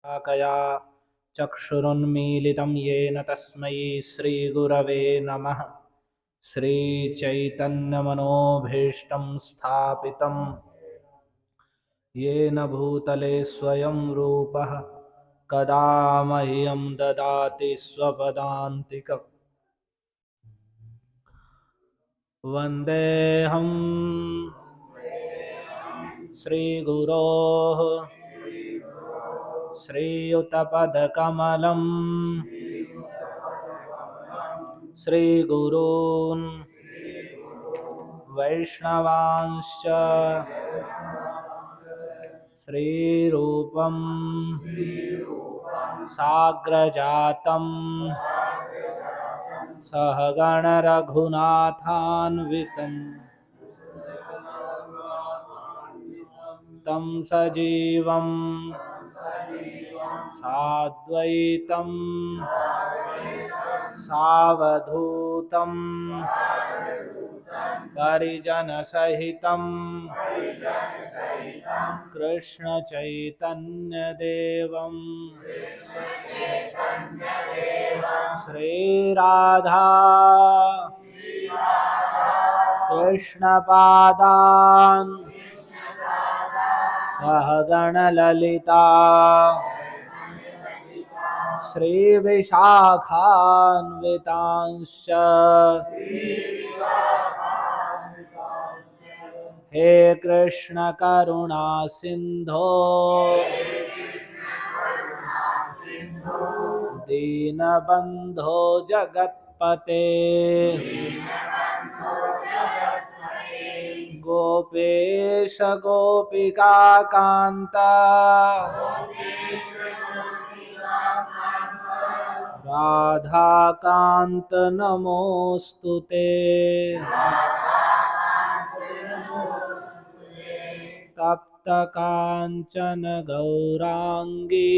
कया चक्षुरुन्मीलितं येन तस्मै श्रीगुरवे नमः। श्रीचैतन्यमनोभीष्टं स्थापितं येन भूतले स्वयं रूपः कदा मह्यं ददाति स्वपदान्तिकम्। वन्देऽहं श्रीगुरोः श्रीयुतपदकमलं श्रीगुरून् वैष्णवांश्च श्रीरूपं साग्रजातं सहगणरघुनाथान्वितं तं सजीवं साद्वैतं सावधूतं परिजनसहितं कृष्णचैतन्यदेवं श्रीराधा कृष्णपादान् सहगणललिता श्रीविशाखान्वितांश्च हे कृष्ण करुणा सिंधो दीनबंधो जगत्पते गोपेश गोपिका कांत राधा कांत नमोस्तुते। तप्त कांचन गौरांगी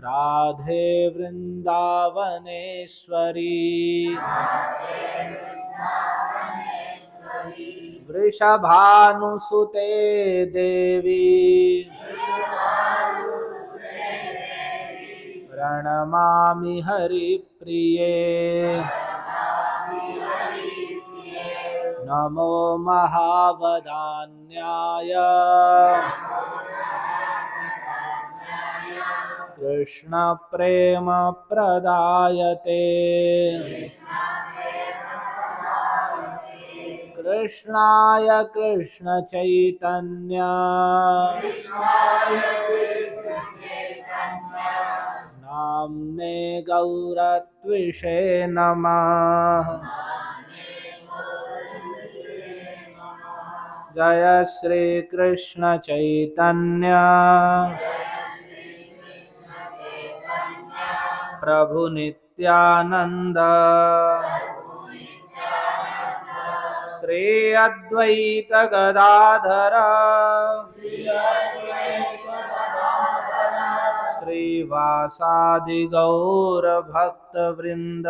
राधे वृंदावनेश्वरी वृषभानुसुते देवी प्रणमामि हरिप्रिये। नमो महावदान्याय कृष्ण प्रेम प्रदायते कृष्णाय कृष्ण चैतन्य नाम्ने गौरत्विषे नमः। जय श्री कृष्ण चैतन्य प्रभु नित्यानंद श्री अद्वैत गदाधर श्रीवासादि गौर भक्त वृंद।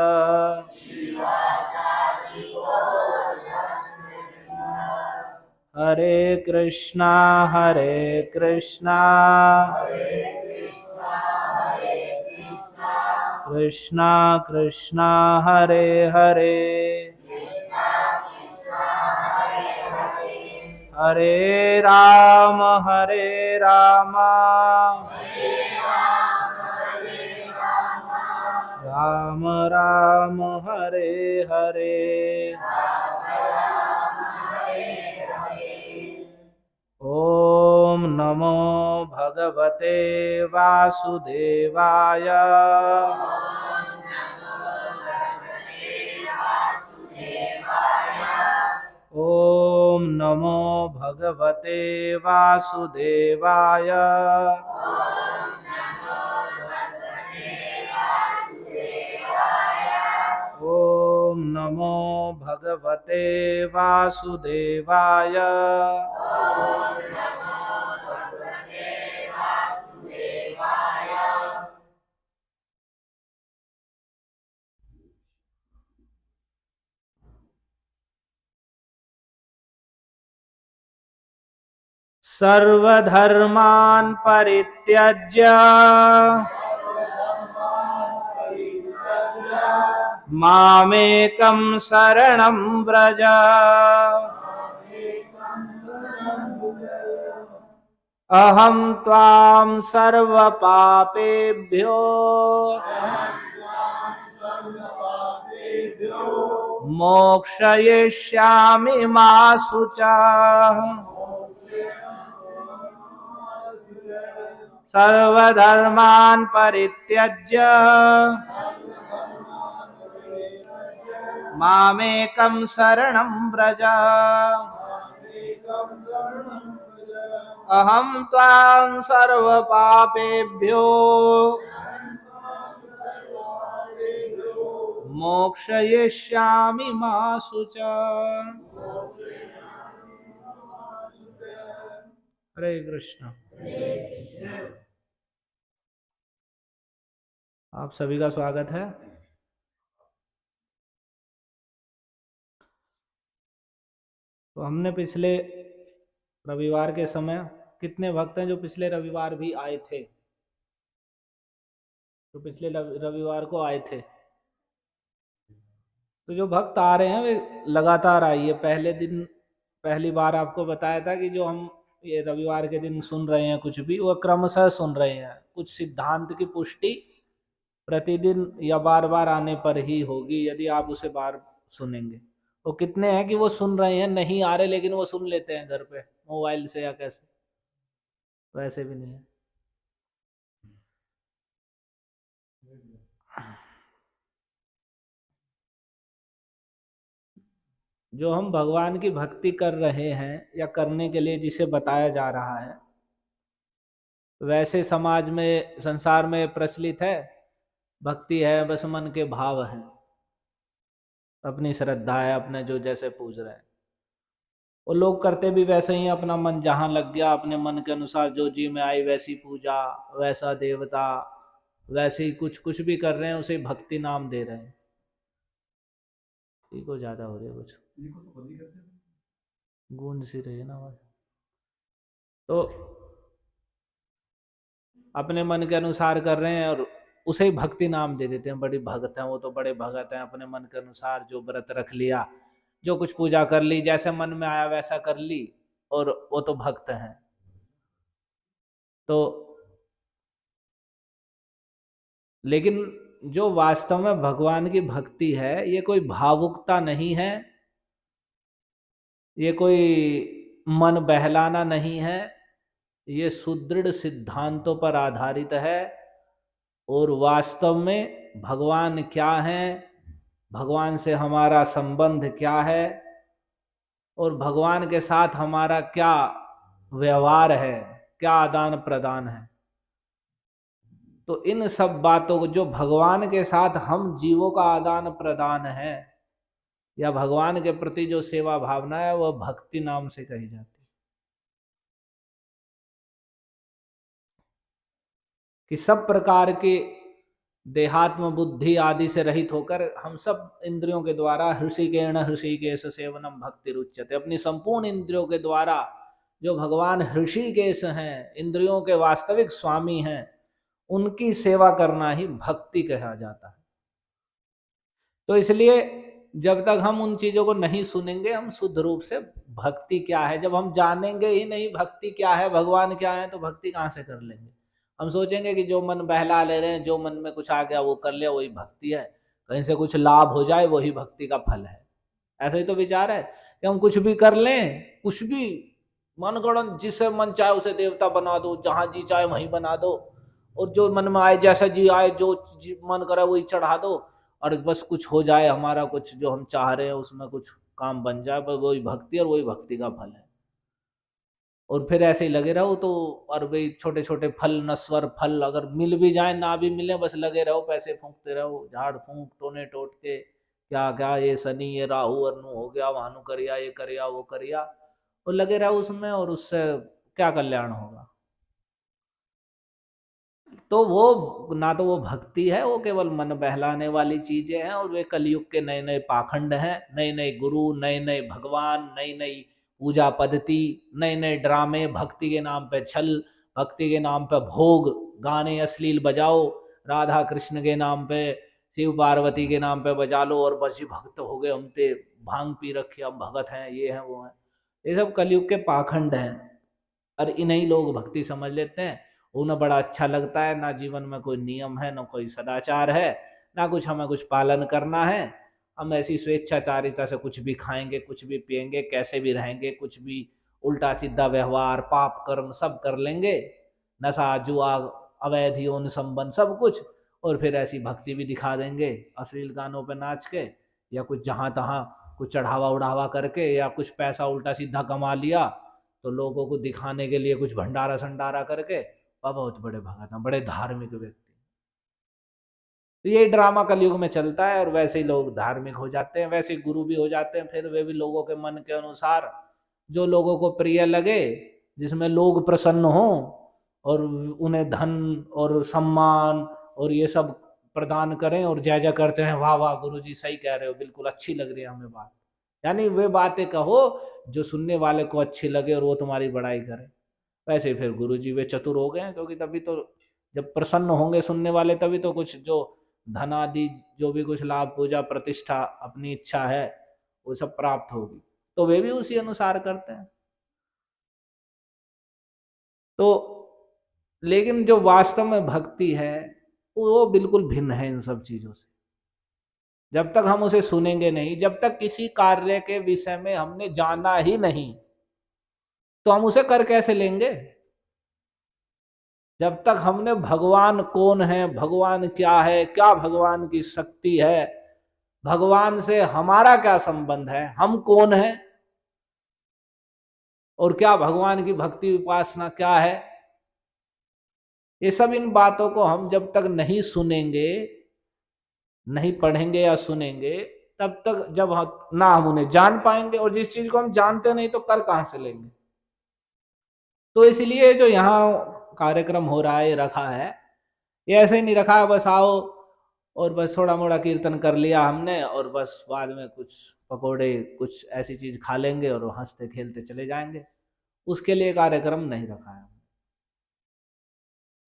हरे कृष्णा कृष्णा कृष्णा हरे हरे हरे राम राम राम हरे हरे। ओम नमो भगवते वासुदेवाय ओम नमो भगवते वासुदेवाय ओम नमो भगवते वासुदेवाय। सर्वधर्मान् परित्यज्य मामेकं शरणं व्रज। अहं त्वां सर्वपापेभ्यो मोक्षयिष्यामि मा शुचः। सर्वधर्मान् परित्यज्य मामेकं शरणं व्रज। अहं त्वां सर्वपापेभ्यो मोक्षयिष्यामि मा शुचः। हरे कृष्ण। आप सभी का स्वागत है। तो हमने पिछले रविवार के समय, कितने भक्त हैं जो पिछले रविवार भी आए थे? तो पिछले रविवार को आए थे। तो जो भक्त आ रहे हैं वे लगातार आइए। पहली बार आपको बताया था कि जो हम ये रविवार के दिन सुन रहे हैं कुछ भी, वह क्रमशः सुन रहे हैं। कुछ सिद्धांत की पुष्टि प्रतिदिन या बार बार आने पर ही होगी, यदि आप उसे बार सुनेंगे। तो कितने हैं कि वो सुन रहे हैं, नहीं आ रहे लेकिन वो सुन लेते हैं घर पे मोबाइल से या कैसे? वैसे भी नहीं है। जो हम भगवान की भक्ति कर रहे हैं या करने के लिए जिसे बताया जा रहा है, वैसे समाज में, संसार में प्रचलित है भक्ति है बस मन के भाव हैं, अपनी श्रद्धा है, अपने जो जैसे पूज रहे हैं। वो लोग करते भी वैसे ही, अपना मन जहाँ लग गया अपने मन के अनुसार जो जी में आई वैसी पूजा, वैसा देवता, वैसे ही कुछ कुछ भी कर रहे हैं, उसे भक्ति नाम दे रहे हैं। ठीक हो, ज्यादा हो रही है कुछ गूंज सी रही है ना आवाज। तो अपने मन के अनुसार कर रहे हैं और उसे ही भक्ति नाम दे देते हैं। बड़ी भगत हैं वो, तो बड़े भगत हैं, अपने मन के अनुसार जो व्रत रख लिया, जो कुछ पूजा कर ली, जैसे मन में आया वैसा कर ली, और वो तो भक्त हैं। तो लेकिन जो वास्तव में भगवान की भक्ति है, ये कोई भावुकता नहीं है, ये कोई मन बहलाना नहीं है, ये सुदृढ़ सिद्धांतों पर आधारित है। और वास्तव में भगवान क्या है, भगवान से हमारा संबंध क्या है, और भगवान के साथ हमारा क्या व्यवहार है, क्या आदान प्रदान है, तो इन सब बातों को, जो भगवान के साथ हम जीवों का आदान प्रदान है या भगवान के प्रति जो सेवा भावना है, वह भक्ति नाम से कही जाती है। कि सब प्रकार के देहात्म बुद्धि आदि से रहित होकर हम सब इंद्रियों के द्वारा हृषिकेण हृषिकेश सेवनम भक्ति रुच्यते, अपनी संपूर्ण इंद्रियों के द्वारा जो भगवान हृषिकेश हैं, इंद्रियों के वास्तविक स्वामी हैं, उनकी सेवा करना ही भक्ति कहा जाता है। तो इसलिए जब तक हम उन चीजों को नहीं सुनेंगे, हम शुद्ध रूप से भक्ति क्या है, जब हम जानेंगे ही नहीं भक्ति क्या है, भगवान क्या है, तो भक्ति कहाँ से कर लेंगे? हम सोचेंगे कि जो मन बहला ले रहे हैं, जो मन में कुछ आ गया वो कर लिया, वही भक्ति है, कहीं से कुछ लाभ हो जाए वही भक्ति का फल है। ऐसा ही तो विचार है कि हम कुछ भी कर लें, कुछ भी मन गणन, जिससे मन चाहे उसे देवता बना दो, जहां जी चाहे वहीं बना दो, और जो मन में आए, जैसा जी आए, जो मन करे वही चढ़ा दो, और बस कुछ हो जाए, हमारा कुछ जो हम चाह रहे हैं उसमें कुछ काम बन जाए, बस वही भक्ति, और वही भक्ति का फल है। और फिर ऐसे ही लगे रहो तो, और भाई छोटे छोटे फल, नश्वर फल अगर मिल भी जाए ना भी मिले, बस लगे रहो, पैसे फूंकते रहो, झाड़ फूंक टोने टोट के, क्या क्या ये शनि ये राहु अरनु हो गया, वहां करिया, ये करिया वो करिया, और लगे रहो उसमें, और उससे क्या कल्याण होगा? तो वो ना तो वो भक्ति है, वो केवल मन बहलाने वाली चीजें हैं, और वे कलयुग के नए नए पाखंड हैं, नए नए गुरु, नए नए भगवान, नई नई पूजा पद्धति, नए नए ड्रामे, भक्ति के नाम पे छल, भक्ति के नाम पे भोग, गाने अश्लील बजाओ, राधा कृष्ण के नाम पे, शिव पार्वती के नाम पे बजा लो और बस जी भक्त हो गए, हम ते भांग पी रखे, हम भगत हैं, ये हैं वो हैं। ये सब कलयुग के पाखंड हैं और इन्हीं लोग भक्ति समझ लेते हैं। उन्हें बड़ा अच्छा लगता है, ना जीवन में कोई नियम है, ना कोई सदाचार है, ना कुछ हमें कुछ पालन करना है। हम ऐसी स्वेच्छाचारिता से कुछ भी खाएंगे, कुछ भी पिएंगे, कैसे भी रहेंगे, कुछ भी उल्टा सीधा व्यवहार, पाप कर्म सब कर लेंगे, नशा जुआ अवैध यौन संबंध सब कुछ, और फिर ऐसी भक्ति भी दिखा देंगे अश्लील गानों पे नाच के, या कुछ जहाँ तहाँ कुछ चढ़ावा उढ़ावा करके, या कुछ पैसा उल्टा सीधा कमा लिया तो लोगों को दिखाने के लिए कुछ भंडारा संडारा करके, वह बहुत बड़े भगत हैं, बड़े धार्मिक व्यक्ति। तो ये ड्रामा कलयुग में चलता है, और वैसे ही लोग धार्मिक हो जाते हैं, वैसे ही गुरु भी हो जाते हैं। फिर वे भी लोगों के मन के अनुसार जो लोगों को प्रिय लगे, जिसमें लोग प्रसन्न हो और उन्हें धन और सम्मान और ये सब प्रदान करें और जय जय करते हैं, वाह वाह गुरु जी सही कह रहे हो, बिल्कुल अच्छी लग रही है हमें बात। यानी वे बातें कहो जो सुनने वाले को अच्छी लगे और वो तुम्हारी बड़ाई करे। वैसे फिर गुरु जी वे चतुर हो गए हैं, क्योंकि तभी तो जब प्रसन्न होंगे सुनने वाले, तभी तो कुछ जो धन आदि जो भी कुछ लाभ पूजा प्रतिष्ठा अपनी इच्छा है वो सब प्राप्त होगी, तो वे भी उसी अनुसार करते हैं। तो लेकिन जो वास्तव में भक्ति है वो बिल्कुल भिन्न है इन सब चीजों से। जब तक हम उसे सुनेंगे नहीं, जब तक किसी कार्य के विषय में हमने जाना ही नहीं, तो हम उसे कर कैसे लेंगे? जब तक हमने भगवान कौन है, भगवान क्या है, क्या भगवान की शक्ति है, भगवान से हमारा क्या संबंध है, हम कौन है, और क्या भगवान की भक्ति उपासना क्या है, ये सब इन बातों को हम जब तक नहीं सुनेंगे, नहीं पढ़ेंगे या सुनेंगे, तब तक जब ना हम उन्हें जान पाएंगे, और जिस चीज को हम जानते नहीं तो कर कहां से लेंगे। तो इसलिए जो यहाँ कार्यक्रम हो रहा है, रखा है, ये ऐसे ही नहीं रखा है बस आओ और बस थोड़ा मोड़ा कीर्तन कर लिया हमने, और बस बाद में कुछ पकोड़े कुछ ऐसी चीज खा लेंगे और हंसते खेलते चले जाएंगे। उसके लिए कार्यक्रम नहीं रखा है।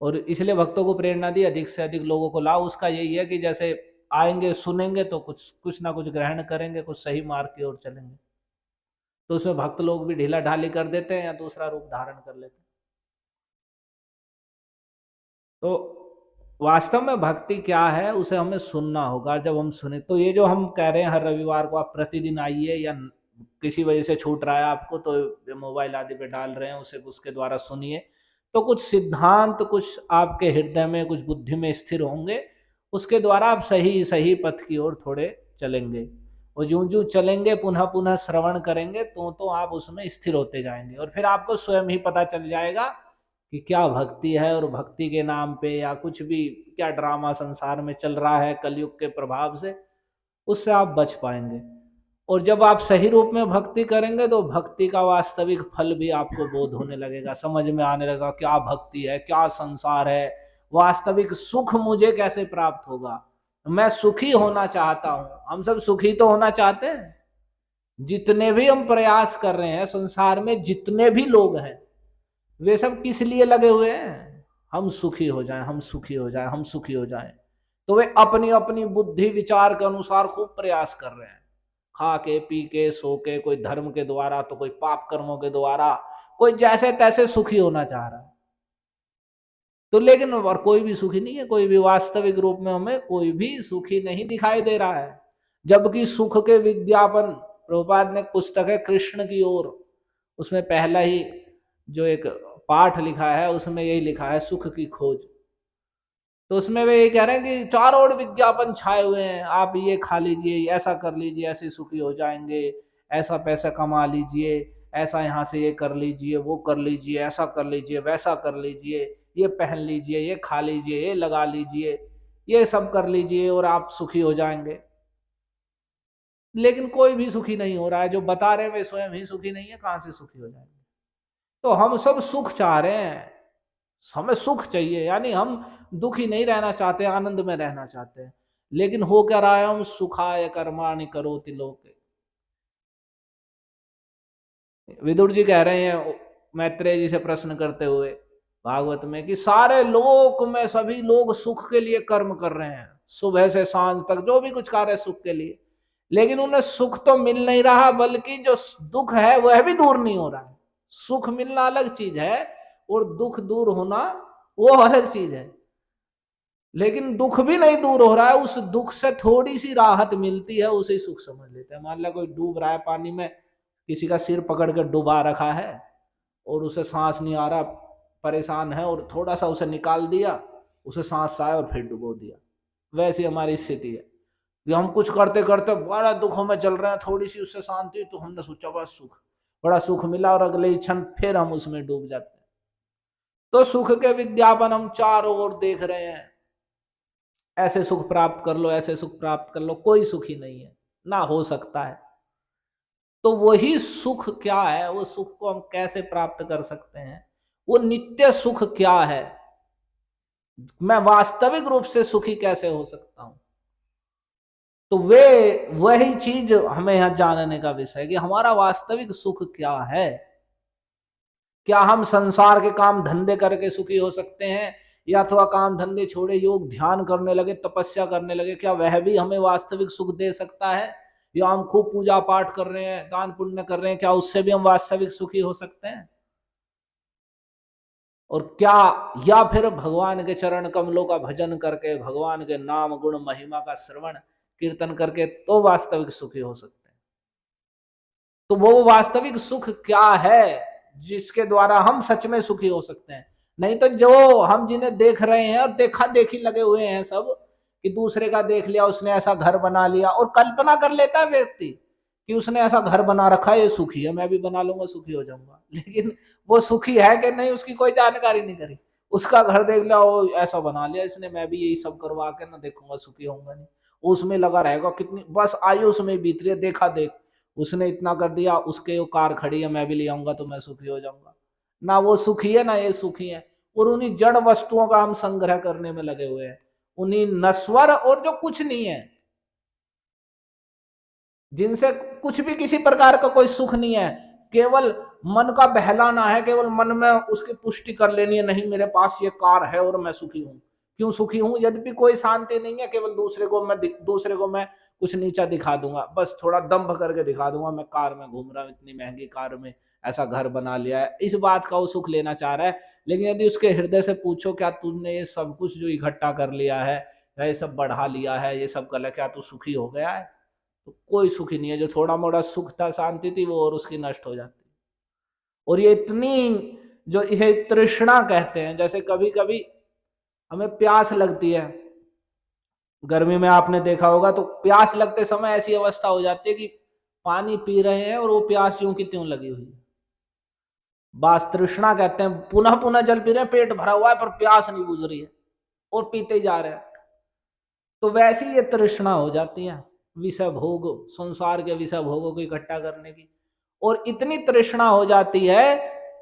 और इसलिए भक्तों को प्रेरणा दी अधिक से अधिक लोगों को लाओ। उसका यही है कि जैसे आएंगे सुनेंगे तो कुछ कुछ ना कुछ ग्रहण करेंगे, कुछ सही मार्ग की ओर चलेंगे। तो उसमें भक्त लोग भी ढीला ढाली कर देते हैं या दूसरा रूप धारण कर लेते हैं। तो वास्तव में भक्ति क्या है उसे हमें सुनना होगा। जब हम सुने तो ये जो हम कह रहे हैं हर रविवार को आप प्रतिदिन आइए, या किसी वजह से छूट रहा है आपको तो मोबाइल आदि पे डाल रहे हैं उसे, उसके द्वारा सुनिए, तो कुछ सिद्धांत कुछ आपके हृदय में कुछ बुद्धि में स्थिर होंगे, उसके द्वारा आप सही सही पथ की ओर थोड़े चलेंगे। और जो जो चलेंगे पुनः पुनः श्रवण करेंगे तो आप उसमें स्थिर होते जाएंगे, और फिर आपको स्वयं ही पता चल जाएगा कि क्या भक्ति है, और भक्ति के नाम पे या कुछ भी क्या ड्रामा संसार में चल रहा है कलयुग के प्रभाव से, उससे आप बच पाएंगे। और जब आप सही रूप में भक्ति करेंगे तो भक्ति का वास्तविक फल भी आपको बोध होने लगेगा, समझ में आने लगेगा क्या भक्ति है, क्या संसार है, वास्तविक सुख मुझे कैसे प्राप्त होगा। मैं सुखी होना चाहता हूं, हम सब सुखी तो होना चाहते हैं। जितने भी हम प्रयास कर रहे हैं संसार में, जितने भी लोग हैं, वे सब किस लिए लगे हुए हैं? हम सुखी हो जाएं, हम सुखी हो जाएं, हम सुखी हो जाएं। तो वे अपनी अपनी बुद्धि विचार के अनुसार खूब प्रयास कर रहे हैं, खा के पी के सो के, कोई धर्म के द्वारा तो कोई पाप कर्मों के द्वारा, कोई जैसे तैसे सुखी होना चाह रहा है। तो लेकिन और कोई भी सुखी नहीं है, कोई भी वास्तविक रूप में हमें कोई भी सुखी नहीं दिखाई दे रहा है। जबकि सुख के विज्ञापन, प्रभुपाद ने पुस्तक है कृष्ण की ओर, उसमें पहला ही जो एक पाठ लिखा है उसमें यही लिखा है सुख की खोज। तो उसमें वे ये कह रहे हैं कि चारों ओर विज्ञापन छाए हुए हैं, आप ये खा लीजिए, ऐसा कर लीजिए, ऐसे सुखी हो जाएंगे, ऐसा पैसा कमा लीजिए, ऐसा यहाँ से ये कर लीजिए, वो कर लीजिए, ऐसा कर लीजिए, वैसा कर लीजिए, ये पहन लीजिए, ये खा लीजिए, ये लगा लीजिए, ये सब कर लीजिए और आप सुखी हो जाएंगे। लेकिन कोई भी सुखी नहीं हो रहा है। जो बता रहे हैं वे स्वयं ही सुखी नहीं है, कहां से सुखी हो जाएंगे। तो हम सब सुख चाह रहे हैं, हमें सुख चाहिए, यानी हम दुखी नहीं रहना चाहते, आनंद में रहना चाहते हैं। लेकिन हो क्या रहा है, हम सुखाय कर्माणि करोति लोके, विदुर जी कह रहे हैं मैत्रेय जी से प्रश्न करते हुए भागवत में कि सारे लोक में सभी लोग सुख के लिए कर्म कर रहे हैं, सुबह से सांझ तक जो भी कुछ कार्य सुख के लिए, लेकिन उन्हें सुख तो मिल नहीं रहा, बल्कि जो दुख है वह भी दूर नहीं हो रहा है। सुख मिलना अलग चीज है और दुख दूर होना वो अलग चीज है। लेकिन दुख भी नहीं दूर हो रहा है, उस दुख से थोड़ी सी राहत मिलती है, उसे सुख समझ लेते हैं। मान लो कोई डूब रहा है पानी में, किसी का सिर पकड़ के डुबा रखा है और उसे सांस नहीं आ रहा, परेशान है, और थोड़ा सा उसे निकाल दिया, उसे सांस आया और फिर डुबो दिया। वैसी हमारी स्थिति है कि हम कुछ करते करते बड़ा दुखों में चल रहे हैं, थोड़ी सी उससे शांति तो हमने सोचा बस सुख, बड़ा सुख मिला, और अगले ही क्षण फिर हम उसमें डूब जाते हैं। तो सुख के विज्ञापन हम चारों ओर देख रहे हैं, ऐसे सुख प्राप्त कर लो, ऐसे सुख प्राप्त कर लो, कोई सुखी नहीं है, ना हो सकता है। तो वही सुख क्या है, वो सुख को हम कैसे प्राप्त कर सकते हैं, वो नित्य सुख क्या है, मैं वास्तविक रूप से सुखी कैसे हो सकता हूं। तो वे वही चीज हमें यहां जानने का विषय है कि हमारा वास्तविक सुख क्या है। क्या हम संसार के काम धंधे करके सुखी हो सकते हैं, या अथवा काम धंधे छोड़े योग ध्यान करने लगे, तपस्या करने लगे, क्या वह भी हमें वास्तविक सुख दे सकता है? या हम खूब पूजा पाठ कर रहे हैं, दान पुण्य कर रहे हैं, क्या उससे भी हम वास्तविक सुखी हो सकते हैं? और क्या, या फिर भगवान के चरण कमलों का भजन करके, भगवान के नाम गुण महिमा का श्रवण कीर्तन करके तो वास्तविक सुखी हो सकते हैं? तो वो वास्तविक सुख क्या है जिसके द्वारा हम सच में सुखी हो सकते हैं? नहीं तो जो हम जिन्हें देख रहे हैं और देखा देखी लगे हुए हैं सब, कि दूसरे का देख लिया, उसने ऐसा घर बना लिया, और कल्पना कर लेता है व्यक्ति कि उसने ऐसा घर बना रखा है, ये सुखी है, मैं भी बना लूंगा, सुखी हो जाऊंगा। लेकिन वो सुखी है कि नहीं उसकी कोई जानकारी नहीं करी। उसका घर देख लिया, वो ऐसा बना लिया इसने, मैं भी यही सब करवा के ना देखूंगा, सुखी होऊंगा नहीं। उसमें लगा रहेगा, कितनी बस आयु उसमें बीत रही है, देखा देख उसने इतना कर दिया, उसके वो कार खड़ी है, मैं भी ले आऊंगा तो मैं सुखी हो जाऊंगा। ना वो सुखी है ना ये सुखी है। और उन्हीं जड़ वस्तुओं का हम संग्रह करने में लगे हुए हैं, उन्हीं नश्वर और जो कुछ नहीं है, जिनसे कुछ भी किसी प्रकार का कोई सुख नहीं है, केवल मन का बहलाना है, केवल मन में उसकी पुष्टि कर लेनी है, नहीं मेरे पास ये कार है और मैं सुखी हूं। क्यों सुखी हूं? यद्यपि कोई शांति नहीं है, केवल दूसरे को मैं कुछ नीचा दिखा दूंगा, बस थोड़ा दंभ करके दिखा दूंगा, मैं कार में घूम रहा हूं, इतनी महंगी कार में, ऐसा घर बना लिया है, इस बात का वो सुख लेना चाह रहा है। लेकिन यदि उसके हृदय से पूछो, क्या तुमने ये सब कुछ जो इकट्ठा कर लिया है, या ये सब बढ़ा लिया है, ये सब कर लिया, क्या तू सुखी हो गया है? तो कोई सुखी नहीं है। जो थोड़ा मोड़ा सुख था, शांति थी, वो और उसकी नष्ट हो जाती। और ये इतनी, जो इसे तृष्णा कहते हैं, जैसे कभी कभी हमें प्यास लगती है, गर्मी में आपने देखा होगा, तो प्यास लगते समय ऐसी अवस्था हो जाती है कि पानी पी रहे हैं और वो प्यास यूं की त्यों लगी हुई है। बास तृष्णा कहते हैं, पुनः पुनः जल पी रहे हैं, पेट भरा हुआ है पर प्यास नहीं बुझ रही है, और पीते ही जा रहे हैं। तो वैसी ये तृष्णा हो जाती है विषय भोग, संसार के विषय भोगों को इकट्ठा करने की। और इतनी तृष्णा हो जाती है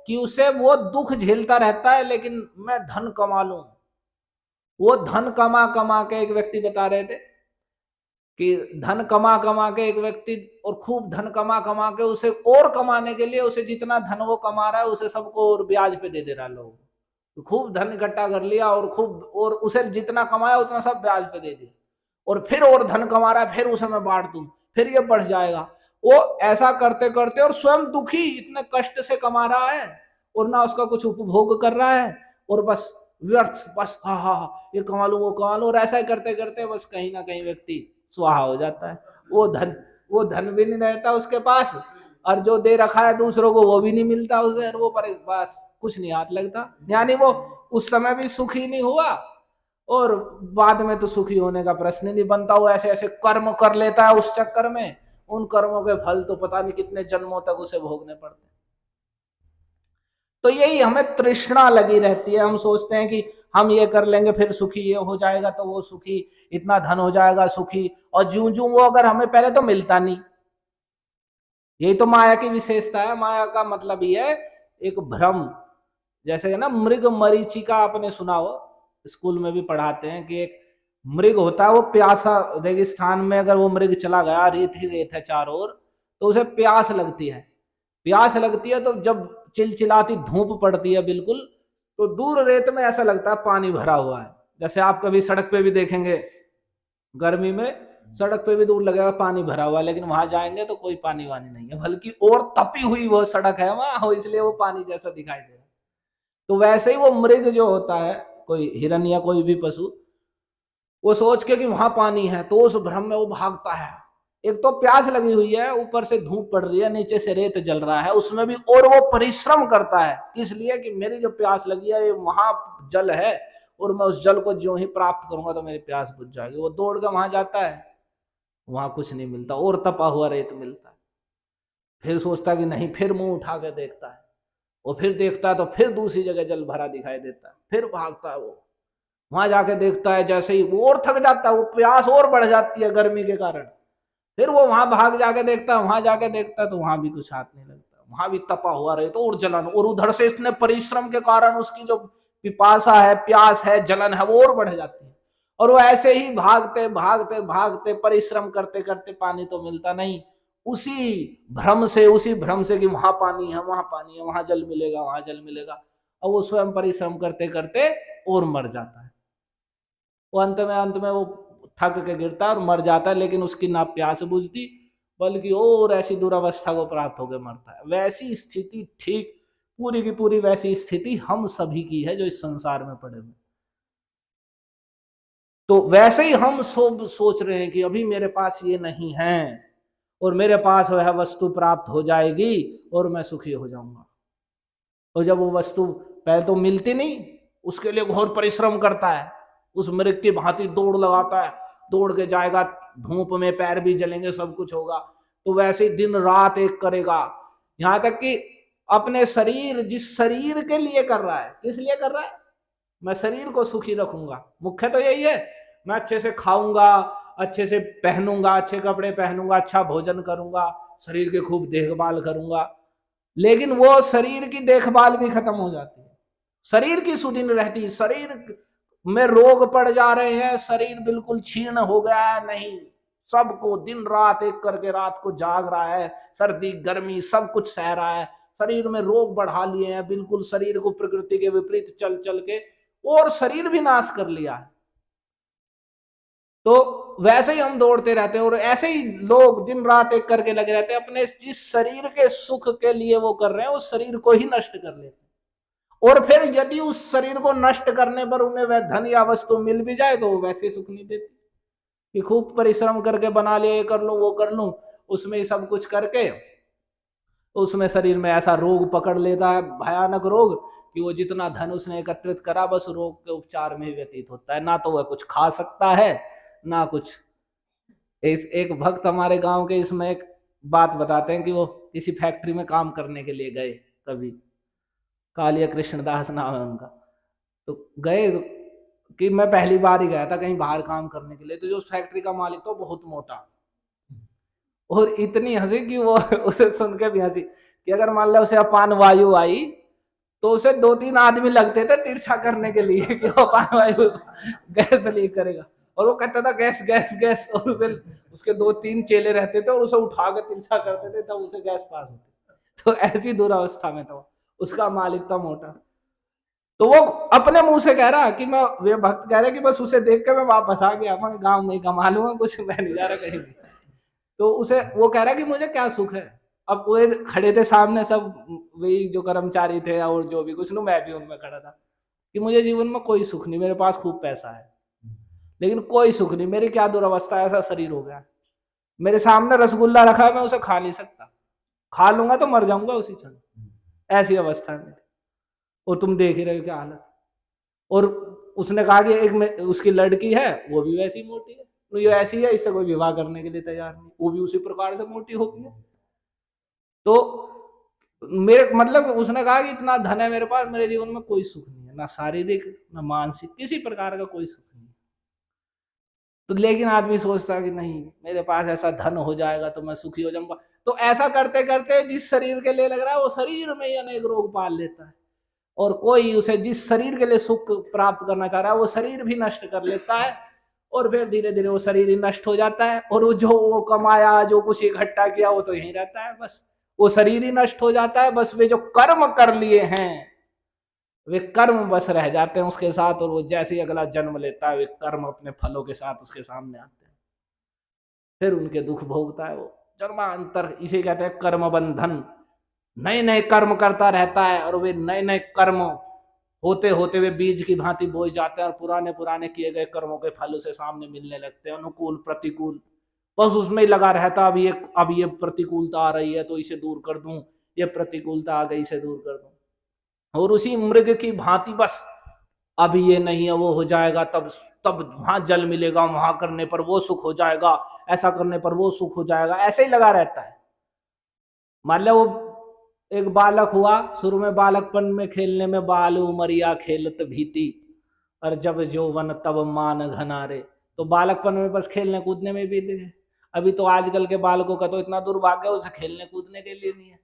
कि उसे वो दुख झेलता रहता है, लेकिन मैं धन कमा लूं। वो धन कमा कमा के, एक व्यक्ति बता रहे थे कि धन कमा कमा के एक व्यक्ति, और खूब धन कमा कमा के, उसे और कमाने के लिए, उसे जितना धन वो कमा रहा है उसे सबको और ब्याज पे दे रहा है लोगों को। तो खूब धन इकट्ठा कर लिया और खूब, और उसे जितना कमाया उतना सब ब्याज पे दे दिया, और फिर और धन कमा रहा है, फिर उसे मैं बांट दूं, फिर ये बढ़ जाएगा। वो ऐसा करते करते, और स्वयं दुखी, इतने कष्ट से कमा रहा है और ना उसका कुछ उपभोग कर रहा है, और बस व्यर्थ, बस हा हा हा, ये कमा लूं वो कमा लूं, और ऐसा ही करते करते बस कहीं ना कहीं व्यक्ति स्वाहा हो जाता है। वो धन भी नहीं रहता उसके पास, और जो दे रखा है दूसरों को वो भी नहीं मिलता उसे, और वो पर बस कुछ नहीं हाथ लगता। यानी वो उस समय भी सुखी नहीं हुआ, और बाद में तो सुखी होने का प्रश्न नहीं बनता। वो ऐसे ऐसे कर्म कर लेता है उस चक्कर में, उन कर्मों के फल तो पता नहीं कितने जन्मों तक उसे भोगने पड़ते हैं। तो यही हमें तृष्णा लगी रहती है, हम सोचते हैं कि हम ये कर लेंगे फिर सुखी, ये हो जाएगा तो वो सुखी, इतना धन हो जाएगा सुखी, और ज्यों ज्यों वो, अगर हमें पहले तो मिलता नहीं। यही तो माया की विशेषता है। माया का मतलब ही है एक भ्रम। जैसे ना मृग मरीचिका, आपने सुना हो, स्कूल में भी पढ़ाते हैं कि एक मृग होता है, वो प्यासा, रेगिस्तान में अगर वो मृग चला गया, रेत ही रेत है चारों ओर, तो उसे प्यास लगती है, प्यास लगती है तो जब चिलचिलाती धूप पड़ती है बिल्कुल, तो दूर रेत में ऐसा लगता है पानी भरा हुआ है। जैसे आप कभी सड़क पे भी देखेंगे गर्मी में, सड़क पे भी दूर लगेगा पानी भरा हुआ है, लेकिन वहां जाएंगे तो कोई पानी वानी नहीं है, बल्कि और तपी हुई वो सड़क है वहां, इसलिए वो पानी जैसा दिखाई दे रहा है। तो वैसे ही वो मृग जो होता है, कोई हिरन या कोई भी पशु, वो सोच के कि वहां पानी है तो उस भ्रम में वो भागता है। एक तो प्यास लगी हुई है, ऊपर से धूप पड़ रही है, नीचे से रेत जल रहा है, उसमें भी और वो परिश्रम करता है, इसलिए कि मेरी जो प्यास लगी है ये वहां जल है, और मैं उस जल को जो ही प्राप्त करूंगा तो मेरी प्यास बुझ जाएगी। वो दौड़ के वहां जाता है, वहां कुछ नहीं मिलता, और तपा हुआ रेत मिलता है। फिर सोचता कि नहीं, फिर मुंह उठा के देखता है, वो फिर देखता है तो फिर दूसरी जगह जल भरा दिखाई देता है, फिर भागता है। वो वहां जाके देखता है, जैसे ही वो और थक जाता है, वो प्यास और बढ़ जाती है गर्मी के कारण, फिर वो वहां भाग जाके देखता है, वहां जाके देखता है तो वहां भी कुछ हाथ नहीं लगता, वहां भी तपा हुआ रहे तो और जलन, और उधर से इतने परिश्रम के कारण उसकी जो पिपासा है, प्यास है, जलन है, वो और बढ़ जाती है। और वो ऐसे ही भागते भागते भागते परिश्रम करते करते पानी तो मिलता नहीं, उसी भ्रम से कि वहां पानी है, वहां पानी है, वहां जल मिलेगा, वहां जल मिलेगा, और वो स्वयं परिश्रम करते करते और मर जाता है। वो अंत में वो थक के गिरता है और मर जाता है, लेकिन उसकी ना प्यास बुझती, बल्कि और ऐसी दुरावस्था को प्राप्त होकर मरता है। वैसी स्थिति, ठीक पूरी की पूरी वैसी स्थिति हम सभी की है जो इस संसार में पड़े हुए। तो वैसे ही हम सब सोच रहे हैं कि अभी मेरे पास ये नहीं है, और मेरे पास वह वस्तु प्राप्त हो जाएगी और मैं सुखी हो जाऊंगा। और जब वो वस्तु पहले तो मिलती नहीं, उसके लिए घोर परिश्रम करता है, उस मृग की भांति दौड़ लगाता है, दौड़ के जाएगा, धूप में पैर भी जलेंगे, सब कुछ होगा, तो वैसे ही दिन रात एक करेगा, यहां तक कि अपने शरीर, जिस शरीर के लिए कर रहा है, किस लिए कर रहा है, मैं शरीर को सुखी रखूंगा, मुख्य तो यही है, मैं अच्छे से खाऊंगा, अच्छे से पहनूंगा, अच्छे कपड़े पहनूंगा, अच्छा भोजन करूंगा, शरीर की खूब देखभाल करूंगा, लेकिन वो शरीर की देखभाल भी खत्म हो जाती है, शरीर की सुधि रहती, शरीर में रोग पड़ जा रहे हैं, शरीर बिल्कुल क्षीण हो गया है, नहीं, सबको दिन रात एक करके रात को जाग रहा है, सर्दी गर्मी सब कुछ सह रहा है, शरीर में रोग बढ़ा लिए हैं, बिल्कुल शरीर को प्रकृति के विपरीत चल चल के, और शरीर भी नाश कर लिया है। तो वैसे ही हम दौड़ते रहते हैं, और ऐसे ही लोग दिन रात एक करके लगे रहते हैं, अपने जिस शरीर के सुख के लिए वो कर रहे हैं उस शरीर को ही नष्ट कर लेते हैं। और फिर यदि उस शरीर को नष्ट करने पर उन्हें वह धन या वस्तु मिल भी जाए तो वो वैसे सुख नहीं देती, कि खूब परिश्रम करके बना लिया, ये कर लूं वो कर लूं, उसमें सब कुछ करके उसमें शरीर में ऐसा रोग पकड़ लेता है, भयानक रोग, कि वो जितना धन उसने एकत्रित करा बस रोग के उपचार में ही व्यतीत होता है, ना तो वह कुछ खा सकता है ना कुछ। एक भक्त हमारे गांव के इसमें एक बात बताते हैं कि वो किसी फैक्ट्री में काम करने के लिए गए, कभी कालिया कृष्णदास नाम है उनका, तो गए तो, कि मैं पहली बार ही गया था कहीं बाहर काम करने के लिए, तो जो उस फैक्ट्री का मालिक था बहुत मोटा, और इतनी हंसी कि वो उसे सुन के भी हंसी, कि अगर मान लो उसे अपान वायु आई तो उसे 2-3 आदमी लगते थे तिरछा करने के लिए कि वो अपान वायु गैस लीक करेगा, और वो कहता था गैस गैस गैस, और उसे उसके 2-3 चेले रहते थे और उसे उठा के तिरछा करते थे तब उसे गैस पास होती। तो ऐसी दुरावस्था में था उसका मालिक था मोटा। तो वो अपने मुंह से कह रहा कि मैं, वे भक्त कह रहे कि बस उसे देख के मैं वापस आ गया, मैं गांव में ही कमा लूंगा कुछ, मैं नहीं जा रहा कहीं भी। तो उसे वो कह रहा कि मुझे क्या सुख है। अब वो खड़े थे सामने सब, वही जो कर्मचारी थे और जो भी कुछ, मैं भी उनमें खड़ा था, कि मुझे जीवन में कोई सुख नहीं, मेरे पास खूब पैसा है लेकिन कोई सुख नहीं, मेरी क्या दुरावस्था, ऐसा शरीर हो गया, मेरे सामने रसगुल्ला रखा है मैं उसे खा नहीं सकता, खा लूंगा तो मर जाऊंगा उसी क्षण, ऐसी अवस्था है मेरी, और तुम देख ही रहे हो क्या हालत। और उसने कहा कि एक में उसकी लड़की है, वो भी वैसी मोटी है, तो ये ऐसी है, इससे कोई विवाह करने के लिए तैयार नहीं, वो भी उसी प्रकार से मोटी होती है। तो मेरे मतलब उसने कहा कि इतना धन है मेरे पास, मेरे जीवन में कोई सुख नहीं है, ना शारीरिक ना मानसिक, किसी प्रकार का कोई सुख नहीं। तो लेकिन आदमी सोचता है कि नहीं, मेरे पास ऐसा धन हो जाएगा तो मैं सुखी हो जाऊंगा, तो ऐसा करते करते जिस शरीर के लिए लग रहा है वो शरीर में ही अनेक रोग पाल लेता है, और कोई उसे जिस शरीर के लिए सुख प्राप्त करना चाह रहा है वो शरीर भी नष्ट कर लेता है, और फिर धीरे धीरे वो शरीर ही नष्ट हो जाता है, और वो जो वो कमाया, जो कुछ इकट्ठा किया वो तो यहीं रहता है बस, वो शरीर ही नष्ट हो जाता है, बस वे जो कर्म कर लिए हैं वे कर्म बस रह जाते हैं उसके साथ, और वो जैसे ही अगला जन्म लेता है वे कर्म अपने फलों के साथ उसके सामने आते हैं, फिर उनके दुख भोगता है वो जन्मांतर। इसे कहते हैं कर्म बंधन। नए नए कर्म करता रहता है और वे नए नए कर्म होते होते वे बीज की भांति बोए जाते हैं और पुराने पुराने किए गए कर्मों के फल उसे सामने मिलने लगते हैं, अनुकूल प्रतिकूल, बस उसमें ही लगा रहता। अब ये प्रतिकूलता आ रही है तो इसे दूर कर दूं, ये प्रतिकूलता आ गई इसे दूर कर दूं, और उसी मृग की भांति बस अब ये नहीं है वो हो जाएगा, तब तब वहां जल मिलेगा, वहां करने पर वो सुख हो जाएगा, ऐसा करने पर वो सुख हो जाएगा, ऐसे ही लगा रहता है। मान लो वो एक बालक हुआ, शुरू में बालकपन में खेलने में बाल उमरिया खेलत भीति, और जब जौवन तब मान घनारे, तो बालकपन में बस खेलने कूदने में बीत गए। अभी तो आजकल के बालकों का तो इतना दुर्भाग्य है, उसे खेलने कूदने के लिए नहीं है।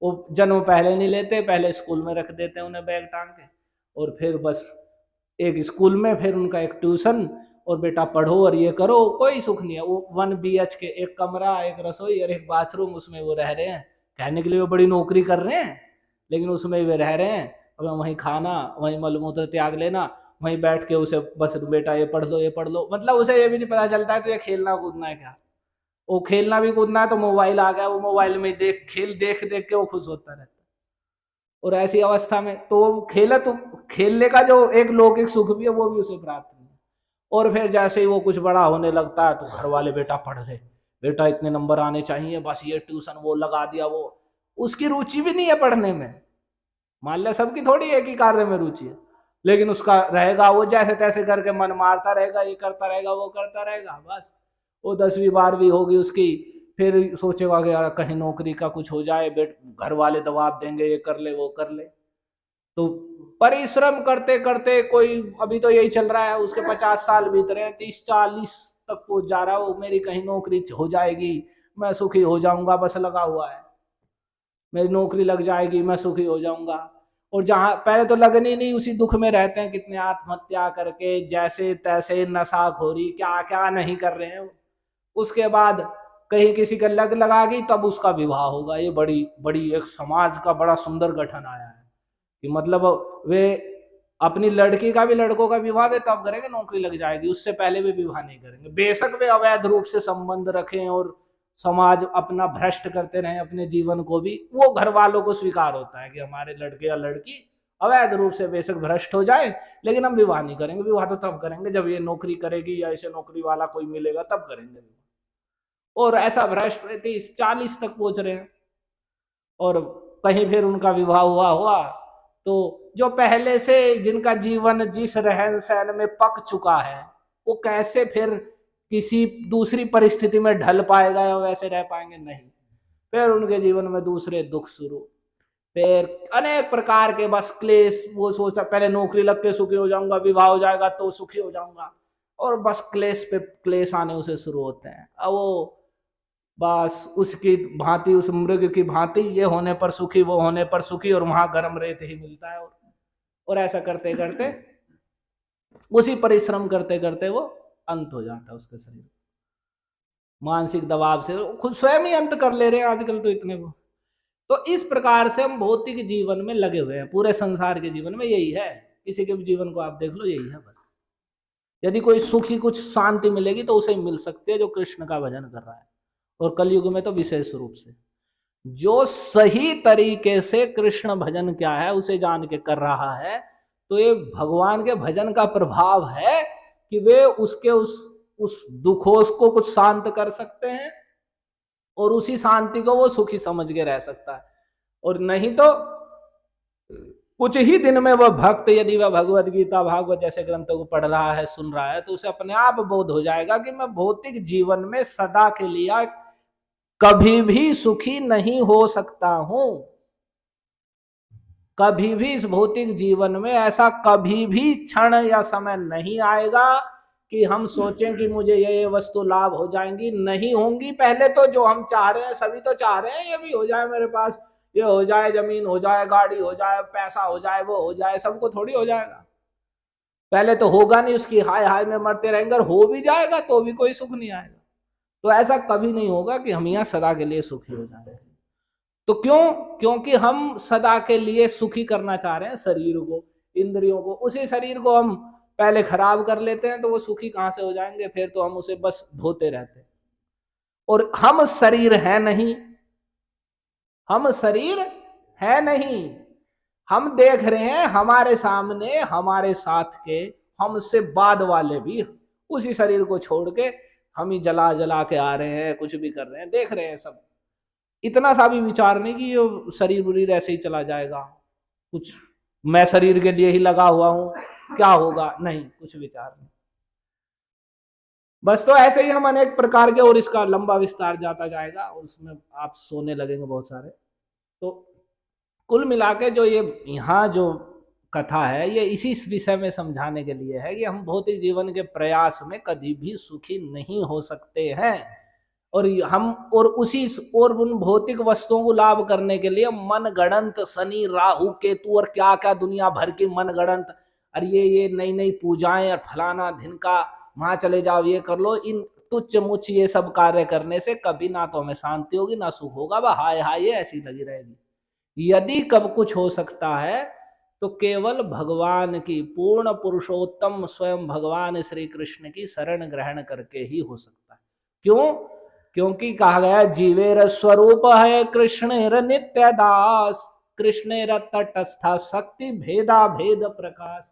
वो जन्म पहले नहीं लेते, पहले स्कूल में रख देते हैं उन्हें बैग टांग के, और फिर बस एक स्कूल में, फिर उनका एक ट्यूशन, और बेटा पढ़ो और ये करो, कोई सुख नहीं है। वो 1 BHK, एक कमरा, एक रसोई और एक बाथरूम, उसमें वो रह रहे हैं। कहने के लिए वो बड़ी नौकरी कर रहे हैं, लेकिन उसमें वे रह रहे हैं। अब वहीं खाना, वहीं मलमूत्र त्याग लेना, वहीं बैठ के उसे बस बेटा ये पढ़ लो ये पढ़ लो, मतलब उसे ये भी नहीं पता चलता है तो ये खेलना कूदना है क्या। वो खेलना भी कूदना है तो मोबाइल आ गया, वो मोबाइल में देख देख के वो खुश होता रहता है। और ऐसी अवस्था में तो खेलने का जो एक लौकिक सुख भी है वो भी उसे प्राप्त नहीं है। और फिर जैसे ही वो कुछ बड़ा होने लगता है तो घर वाले बेटा पढ़ रहे, बेटा इतने नंबर आने चाहिए, बस ये ट्यूशन वो लगा दिया, वो उसकी रुचि भी नहीं है पढ़ने में। मान लिया सबकी थोड़ी एक ही कार्य में रुचि है, लेकिन उसका रहेगा वो जैसे तैसे करके मन मारता रहेगा, ये करता रहेगा वो करता रहेगा। बस वो 10वीं 12वीं होगी उसकी, फिर सोचेगा कि यार कहीं नौकरी का कुछ हो जाए, घर वाले दबाव देंगे, ये कर ले वो कर ले। तो परिश्रम करते करते कोई, अभी तो यही चल रहा है, उसके 50 साल बीत रहे हैं, 30-40 तक पहुंच जा रहा है वो, मेरी कहीं नौकरी हो जाएगी, मैं सुखी हो जाऊंगा, बस लगा हुआ है, मेरी नौकरी लग जाएगी मैं सुखी हो जाऊंगा। और जहां पहले तो लगनी नहीं, उसी दुख में रहते हैं, कितने आत्महत्या करके जैसे तैसे नशाखोरी क्या क्या नहीं कर रहे हैं। उसके बाद कहीं किसी का लग लगा गई, तब उसका विवाह होगा। ये बड़ी बड़ी एक समाज का बड़ा सुंदर गठन आया है कि मतलब वे अपनी लड़की का भी लड़कों का विवाह वे तब करेंगे नौकरी लग जाएगी, उससे पहले वे विवाह नहीं करेंगे। बेशक वे अवैध रूप से संबंध रखें और समाज अपना भ्रष्ट करते रहे अपने जीवन को भी, वो घर वालों को स्वीकार होता है कि हमारे लड़के या लड़की अवैध रूप से बेशक भ्रष्ट हो जाए, लेकिन हम विवाह नहीं करेंगे। विवाह तो तब करेंगे जब ये नौकरी करेगी या इसे नौकरी वाला कोई मिलेगा, तब करेंगे। और ऐसा भ्रष्ट 30-40 तक पहुंच रहे हैं। और कहीं फिर उनका विवाह हुआ तो जो पहले से जिनका जीवन जिस रहन सहन में पक चुका है, वो कैसे फिर किसी दूसरी परिस्थिति में ढल पाएगा या वैसे रह पाएंगे? नहीं। फिर उनके जीवन में दूसरे दुख शुरू, फिर अनेक प्रकार के बस क्लेश। वो सोचता पहले नौकरी लग के सुखी हो जाऊंगा, विवाह हो जाएगा तो सुखी हो जाऊंगा, और बस क्लेश पे क्लेश आने उसे शुरू होते हैं। अब वो बस उसकी भांति, उस मृग की भांति, ये होने पर सुखी वो होने पर सुखी, और वहां गर्म रेत ही मिलता है। और ऐसा करते करते उसी परिश्रम करते करते वो अंत हो जाता है उसके शरीर, मानसिक दबाव से खुद स्वयं ही अंत कर ले रहे हैं आजकल तो इतने को। तो इस प्रकार से हम भौतिक जीवन में लगे हुए हैं, पूरे संसार के जीवन में यही है। किसी के भी जीवन को आप देख लो, यही है बस। यदि कोई सुखी कुछ शांति मिलेगी तो उसे मिल सकती है जो कृष्ण का भजन कर रहा है, और कलयुग में तो विशेष रूप से जो सही तरीके से कृष्ण भजन क्या है उसे जान के कर रहा है। तो ये भगवान के भजन का प्रभाव है कि वे उसके उस दुखों को कुछ शांत कर सकते हैं, और उसी शांति को वो सुखी समझ के रह सकता है। और नहीं तो कुछ ही दिन में वह भक्त, यदि वह भगवद गीता भागवत जैसे ग्रंथों को पढ़ रहा है, सुन रहा है, तो उसे अपने आप बोध हो जाएगा कि मैं भौतिक जीवन में सदा के लिए कभी भी सुखी नहीं हो सकता हूं। कभी भी इस भौतिक जीवन में ऐसा कभी भी क्षण या समय नहीं आएगा कि हम सोचें कि मुझे ये वस्तु लाभ हो जाएंगी, नहीं होंगी। पहले तो जो हम चाह रहे हैं, सभी तो चाह रहे हैं ये भी हो जाए मेरे पास, ये हो जाए, जमीन हो जाए, गाड़ी हो जाए, पैसा हो जाए, वो हो जाए, सबको थोड़ी हो जाएगा। पहले तो होगा नहीं, उसकी हाय हाय में मरते रहेंगे, और हो भी जाएगा तो भी कोई सुख नहीं आएगा। तो ऐसा कभी नहीं होगा कि हम यहाँ सदा के लिए सुखी हो जाएंगे। तो क्यों? क्योंकि हम सदा के लिए सुखी करना चाह रहे हैं शरीर को, इंद्रियों को। उसी शरीर को हम पहले खराब कर लेते हैं तो वो सुखी कहां से हो जाएंगे? फिर तो हम उसे बस धोते रहते हैं। और हम शरीर है नहीं, हम शरीर है नहीं। हम देख रहे हैं हमारे सामने हमारे साथ के हमसे बाद वाले भी उसी शरीर को छोड़ के हम ही जला जला के आ रहे हैं, कुछ भी कर रहे हैं, देख रहे हैं सब। इतना सा भी विचार नहीं कि ये शरीर बुरीर ऐसे ही चला जाएगा, कुछ मैं शरीर के लिए ही लगा हुआ हूं, क्या होगा, नहीं, कुछ विचार नहीं। बस तो ऐसे ही हम अनेक प्रकार के, और इसका लंबा विस्तार जाता जाएगा और उसमें आप सोने लगेंगे बहुत सारे। तो कुल मिला के जो ये यहाँ जो कथा है ये इसी विषय में समझाने के लिए है कि हम भौतिक जीवन के प्रयास में कभी भी सुखी नहीं हो सकते हैं। और हम और उन भौतिक वस्तुओं को लाभ करने के लिए मन गणंत शनि राहु केतु और क्या क्या दुनिया भर की मन गणंत, अरे ये नई नई पूजाएं और फलाना दिन का वहां चले जाओ, ये कर लो, इन तुच्छ मुच्छ ये सब कार्य करने से कभी ना तो हमें शांति होगी ना सुख होगा, वह हाय हाय ये ऐसी लगी रहेगी। यदि कब कुछ हो सकता है तो केवल भगवान की, पूर्ण पुरुषोत्तम स्वयं भगवान श्री कृष्ण की शरण ग्रहण करके ही हो सकता है। क्यों? क्योंकि कहा गया जीवेर स्वरूप है कृष्णेर नित्य दास, कृष्णेर तटस्था शक्ति भेदा भेद प्रकाश।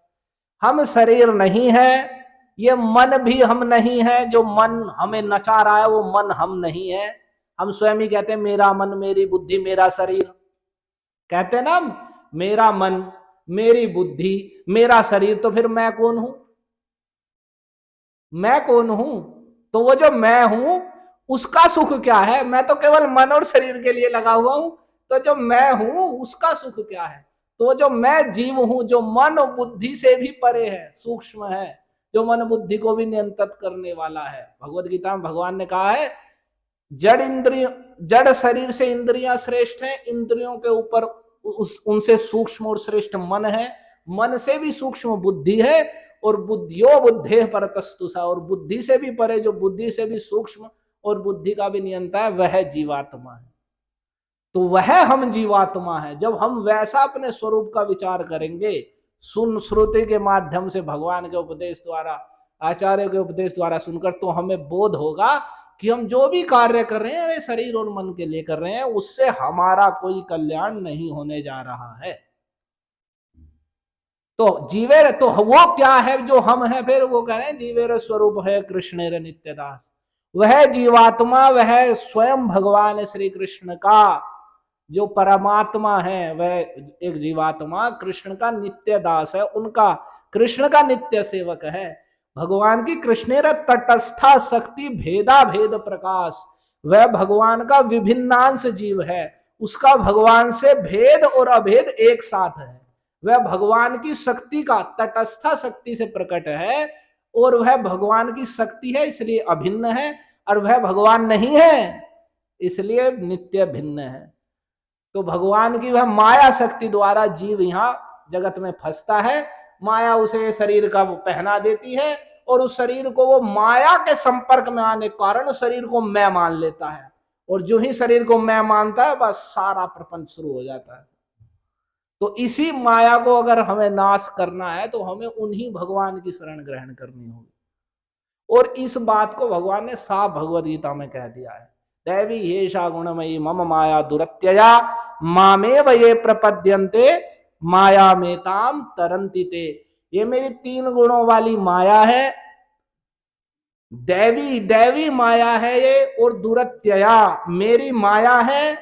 हम शरीर नहीं है, ये मन भी हम नहीं है, जो मन हमें नचा रहा है वो मन हम नहीं है। हम स्वयं ही कहते हैं मेरा मन मेरी बुद्धि मेरा शरीर, कहते हैं ना, मेरा मन मेरी बुद्धि मेरा शरीर, तो फिर मैं कौन हूं? मैं कौन हूं? तो वो जो मैं हूं उसका सुख क्या है? मैं तो केवल मन और शरीर के लिए लगा हुआ हूं, तो जो मैं हूं उसका सुख क्या है? तो जो मैं जीव हूं, जो मन और बुद्धि से भी परे है, सूक्ष्म है, जो मन बुद्धि को भी नियंत्रित करने वाला है। भगवत गीता में भगवान ने कहा है जड़ इंद्रिय, जड़ शरीर से इंद्रियां श्रेष्ठ हैं, इंद्रियों के ऊपर उनसे सूक्ष्म और श्रेष्ठ मन है, मन से भी सूक्ष्म बुद्धि है, और बुद्धियो बुद्धे परतस्तुषा, और बुद्धि से भी परे, जो बुद्धि से भी सूक्ष्म और बुद्धि का भी नियंता है, वह जीवात्मा है। तो वह हम जीवात्मा है। जब हम वैसा अपने स्वरूप का विचार करेंगे, सुन श्रुति के माध्यम से, भगवान के उपदेश द्वारा, आचार्य के उपदेश द्वारा सुनकर, तो हमें बोध होगा कि हम जो भी कार्य कर रहे हैं वे शरीर और मन के लिए कर रहे हैं, उससे हमारा कोई कल्याण नहीं होने जा रहा है। तो जीवेर, तो वो क्या है जो हम हैं? फिर वो कह रहे हैं जीवेर स्वरूप है कृष्णेर नित्यदास, वह जीवात्मा, वह स्वयं भगवान श्री कृष्ण का जो परमात्मा है, वह एक जीवात्मा कृष्ण का नित्य दास है, उनका कृष्ण का नित्य सेवक है। भगवान की कृष्णेर तटस्था शक्ति भेदा भेद प्रकाश, वह भगवान का विभिन्नांश जीव है, उसका भगवान से भेद और अभेद एक साथ है। वह भगवान की शक्ति का तटस्था शक्ति से प्रकट है, और वह भगवान की शक्ति है इसलिए अभिन्न है, और वह भगवान नहीं है इसलिए नित्य भिन्न है। तो भगवान की वह माया शक्ति द्वारा जीव यहाँ जगत में फंसता है, माया उसे शरीर का पहना देती है, और उस शरीर को वो माया के संपर्क में आने के कारण शरीर को मैं मान लेता है, और जो ही शरीर को मैं मानता है बस सारा प्रपंच शुरू हो जाता है। तो इसी माया को अगर हमें नाश करना है तो हमें उन्हीं भगवान की शरण ग्रहण करनी होगी, और इस बात को भगवान ने साफ भगवद गीता में कह दिया है, दैवी येषा गुणमयी मम माया दुरत्यया मामेव ये प्रपद्यन्ते माया मेताम तरन्ति ते। ये मेरी 3 गुणों वाली माया है, दैवी दैवी माया है ये, और दुरत्यया मेरी माया है।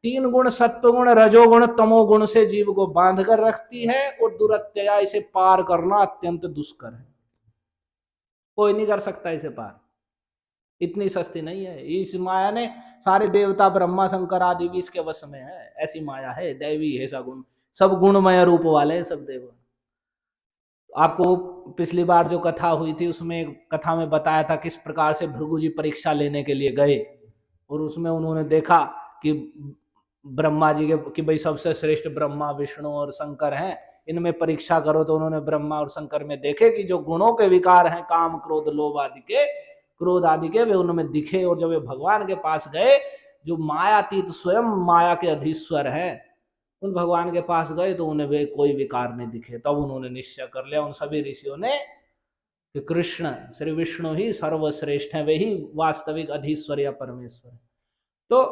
3 गुण सत्वगुण रजोगुण तमोगुण से जीव को बांध कर रखती है, और दुरत्यया इसे पार करना अत्यंत दुष्कर है, कोई नहीं कर सकता इसे पार, इतनी सस्ती नहीं है। इस माया ने सारे देवता ब्रह्मा शंकर आदि भी इसके वश में है, ऐसी माया है दैवी है, ऐसा गुण, सब गुणमय रूप वाले हैं सब देव। आपको पिछली बार जो कथा हुई थी उसमें कथा में बताया था किस प्रकार से भृगु जी परीक्षा लेने के लिए गए, और उसमें उन्होंने देखा कि ब्रह्मा जी के, कि भाई सबसे श्रेष्ठ ब्रह्मा विष्णु और शंकर हैं, इनमें परीक्षा करो। तो उन्होंने ब्रह्मा और शंकर में देखे कि जो गुणों के विकार हैं, काम क्रोध लोभ आदि के, क्रोध आदि के, वे उनमें दिखे, और जब वे भगवान के पास गए जो मायातीत स्वयं माया के अधीश्वर है, उन भगवान के पास गए तो उन्हें वे कोई विकार नहीं दिखे। तब उन्होंने निश्चय कर लिया, उन सभी ऋषियों ने, कि कृष्ण श्री विष्णु ही सर्वश्रेष्ठ हैं, वे ही वास्तविक अधीश्वर या परमेश्वर। तो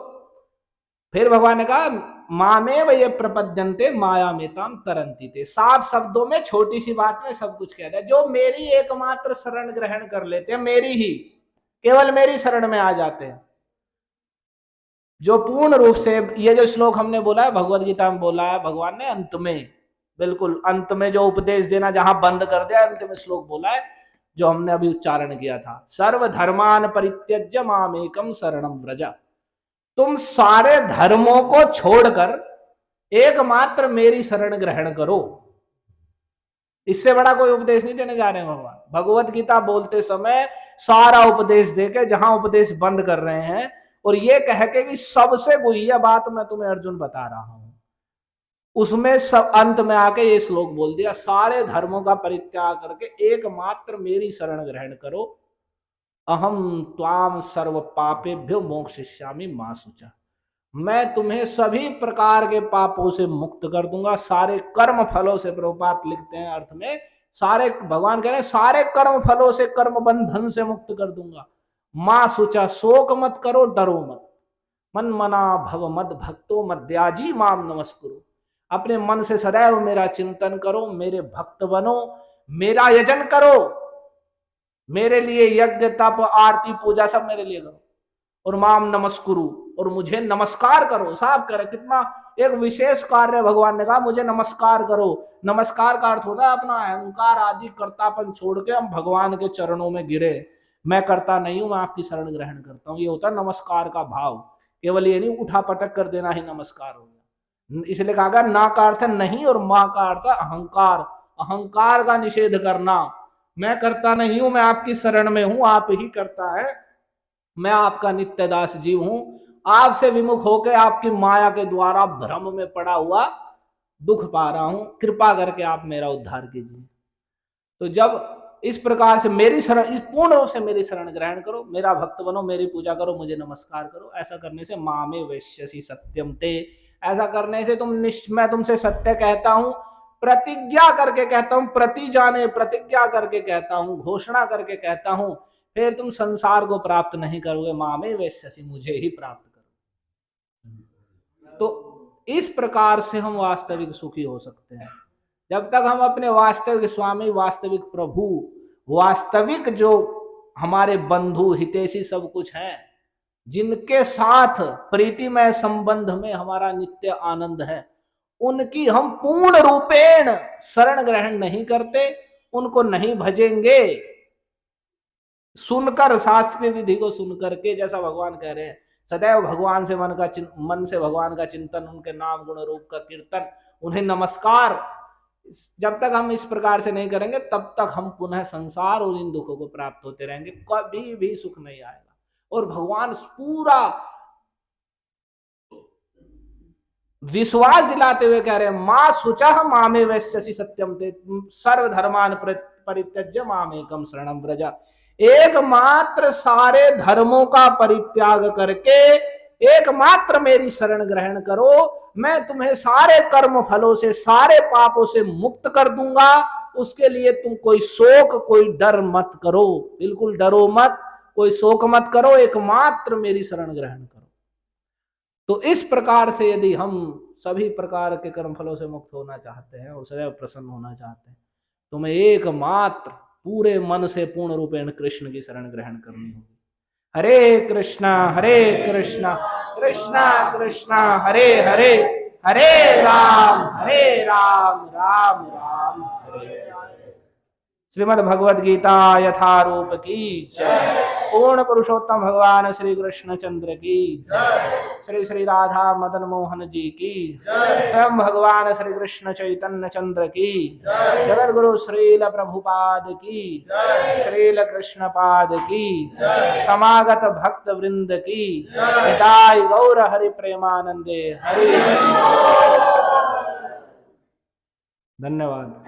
फिर भगवान ने कहा मामेव ये प्रपद्यन्ते मायामेताम तरन्ति ते। साफ शब्दों में छोटी सी बात में सब कुछ कह दिया। जो मेरी एकमात्र शरण ग्रहण कर लेते हैं, मेरी ही, केवल मेरी शरण में आ जाते हैं, जो पूर्ण रूप से, ये जो श्लोक हमने बोला है भगवद गीता में बोला है भगवान ने अंत में, बिल्कुल अंत में जो उपदेश देना जहां बंद कर दिया, अंत में श्लोक बोला है जो हमने अभी उच्चारण किया था, सर्व धर्मान परित्यज्य मामेकम शरणम व्रज। तुम सारे धर्मों को छोड़कर एकमात्र मेरी शरण ग्रहण करो। इससे बड़ा कोई उपदेश नहीं देने जा रहे हैं भगवान। भगवत गीता बोलते समय सारा उपदेश देके जहां उपदेश बंद कर रहे हैं, और ये कह के कि सबसे गुह्य बात मैं तुम्हें अर्जुन बता रहा हूं, उसमें सब अंत में आके ये श्लोक बोल दिया, सारे धर्मों का परित्याग करके एकमात्र मेरी शरण ग्रहण करो। अहम त्वाम सर्व पापेभ्यो मोक्षयिष्यामि मा शुचा। मैं तुम्हें सभी प्रकार के पापों से मुक्त कर दूंगा, सारे कर्म फलों से, प्रभुपाद लिखते हैं अर्थ में, सारे, भगवान कह रहे हैं सारे कर्म फलों से, कर्म बंधन से मुक्त कर दूंगा। मां शुचा, शोक मत करो, डरो मत। मन मना भव मद भक्तो मद्याजी माम नमस्कुरु। अपने मन से सदैव मेरा चिंतन करो, मेरे भक्त बनो, मेरा यजन करो, मेरे लिए यज्ञ तप आरती पूजा सब मेरे लिए करो, और माम नमस्कुरु, और मुझे नमस्कार करो। साफ करे, कितना एक विशेष कार्य भगवान ने कहा, मुझे नमस्कार करो। नमस्कार का अर्थ होता है अपना अहंकार आदि कर्तापन छोड़ के हम भगवान के चरणों में गिरे, मैं करता नहीं हूं, मैं आपकी शरण ग्रहण करता हूं। ये होता है नमस्कार का भाव। केवल ये नहीं उठा पटक कर देना ही नमस्कार हो गया। इसलिए कहा गया ना का अर्थ नहीं, और मां का अर्थ अहंकार, अहंकार का निषेध करना। मैं करता नहीं हूं, मैं आपकी शरण में हूं, आप ही करता है, मैं आपका नित्य दास जीव हूं, आपसे विमुख होकर आपकी माया के द्वारा भ्रम में पड़ा हुआ दुख पा रहा हूं, कृपा करके आप मेरा उद्धार कीजिए। तो जब इस प्रकार से मेरी शरण, इस पूर्ण रूप से मेरी शरण ग्रहण करो, मेरा भक्त बनो, मेरी पूजा करो, मुझे नमस्कार करो, ऐसा करने से मामे वैश्यसि सत्यम ते, ऐसा करने से मैं तुमसे सत्य कहता हूं, प्रतिज्ञा करके कहता हूं, प्रति जाने प्रतिज्ञा करके कहता हूं, घोषणा करके कहता हूं, फिर तुम संसार को प्राप्त नहीं करोगे, मामे वैश्यसि, मुझे ही प्राप्त करो। तो इस प्रकार से हम वास्तविक सुखी हो सकते हैं। जब तक हम अपने वास्तविक स्वामी, वास्तविक प्रभु, वास्तविक जो हमारे बंधु हितैषी सब कुछ हैं, जिनके साथ प्रीतिमय संबंध में हमारा नित्य आनंद है, उनकी हम पूर्ण रूपेण शरण ग्रहण नहीं करते, उनको नहीं भजेंगे, सुनकर शास्त्रीय विधि को सुनकर के, जैसा भगवान कह रहे हैं सदैव भगवान से मन से भगवान का चिंतन, उनके नाम गुण रूप का कीर्तन, उन्हें नमस्कार, जब तक हम इस प्रकार से नहीं करेंगे तब तक हम पुनः संसार और इन दुखों को प्राप्त होते रहेंगे, कभी भी सुख नहीं आएगा। और भगवान पूरा विश्वास दिलाते हुए कह रहे हैं, मां शुचः मामे वैश्यसि सत्यम ते, सर्वधर्मान परित्यज्य मामेकम शरणम व्रज। एकमात्र सारे धर्मों का परित्याग करके एकमात्र मेरी शरण ग्रहण करो, मैं तुम्हें सारे कर्म फलों से, सारे पापों से मुक्त कर दूंगा। उसके लिए तुम कोई शोक, कोई डर मत करो, बिल्कुल डरो मत, कोई शोक मत करो, एकमात्र मेरी शरण ग्रहण करो। तो इस प्रकार से यदि हम सभी प्रकार के कर्म फलों से मुक्त होना चाहते हैं और सदैव प्रसन्न होना चाहते हैं, तो मैं एकमात्र पूरे मन से पूर्ण रूपेण कृष्ण की शरण ग्रहण करनी होगी। हरे कृष्णा कृष्णा कृष्णा हरे हरे, हरे राम राम राम हरे। श्रीमद् भगवद गीता यथारूप की जय। पूर्ण पुरुषोत्तम भगवान श्री कृष्ण चंद्र की जय। श्री श्री राधा मदन मोहन जी की जय। स्वयं भगवान श्री कृष्ण चैतन्य चंद्र की जय। जगत गुरु श्रील प्रभुपाद की जय। श्रील कृष्ण पाद की जय। समागत भक्त वृंद की जय। गौर हरि प्रेमानंदे हरि। धन्यवाद।